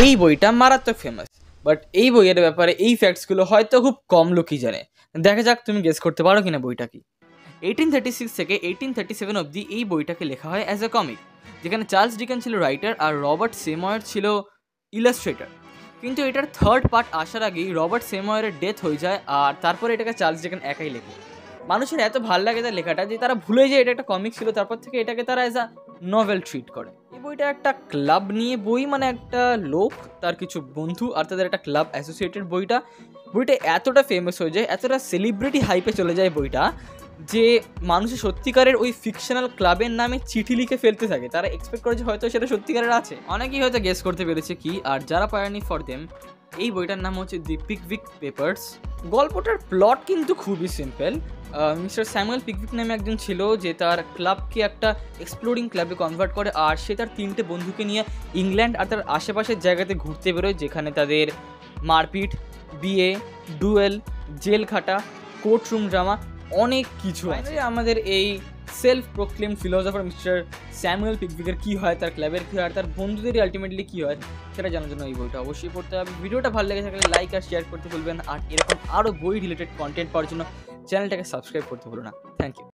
এই বইটা মারাত্মক ফেমাস, বাট এই বইয়ের ব্যাপারে এই ফ্যাক্টসগুলো হয়তো খুব কম লোকই জানে। দেখা যাক তুমি গেস করতে পারো কিনা বইটা কি। 1836 থেকে 1837 অবধি এই বইটাকে লেখা হয় অ্যাজ এ কমিক, যেখানে চার্লস ডিকেন্স ছিল রাইটার আর রবার্ট সেময়ার ছিল ইলাস্ট্রেটর। কিন্তু এটার থার্ড পার্ট আসার আগেই রবার্ট সেময়ারের ডেথ হয়ে যায়, আর তারপরে এটাকে চার্লস ডিকেন্স একাই লেখে। মানুষের এত ভালো লাগে তার লেখাটা যে তারা ভুলে যায় এটা একটা কমিক ছিল, তারপর থেকে এটাকে তারা অ্যাজ আ নভেল ট্রিট করে। এই বইটা একটা ক্লাব নিয়ে বই, মানে একটা লোক, তার কিছু বন্ধু আর তাদের একটা ক্লাব অ্যাসোসিয়েটেড। বইটা এতটা ফেমাস হয়ে যায়, এতটা সেলিব্রিটি হাইপে চলে যায় বইটা, যে মানুষের সত্যিকারের ওই ফিকশনাল ক্লাবের নামে চিঠি লিখে ফেলতে থাকে। তারা এক্সপেক্ট করে যে হয়তো সেটা সত্যিকারের আছে। অনেকেই হয়তো গেস করতে পেরেছে কি, আর যারা পারেনি ফর দেম, এই বইটার নাম হচ্ছে দি পিকউইক পেপারস। গল্পটার প্লট কিন্তু খুবই সিম্পল। মিস্টার স্যামুয়েল পিকউইক নামে একজন ছিল যে তার ক্লাবকে একটা এক্সপ্লোরিং ক্লাবে কনভার্ট করে, আর সে তার 3টে বন্ধুকে নিয়ে ইংল্যান্ড আর তার আশেপাশের জায়গাতে ঘুরতে বেরোয়, যেখানে তাদের মারপিট, বিয়ে, ডুয়েল, জেল খাটা, কোর্টরুম ড্রামা, অনেক কিছু আছে। আমাদের এই self proclaim philosopher mister Samuel পিকউইকের কী হয়, তার ক্লাবের কী হয়, আর তার বন্ধুদেরই আলটিমেটলি কী হয়, সেটা জানার জন্য এই বইটা অবশ্যই পড়তে হবে। ভিডিওটা ভালো লেগে থাকলে লাইক আর শেয়ার করতে ভুলবেন, আর এরকম আরও বই রিলেটেড কন্টেন্ট পাওয়ার জন্য চ্যানেলটাকে সাবস্ক্রাইব করতে ভুলো না। Thank you.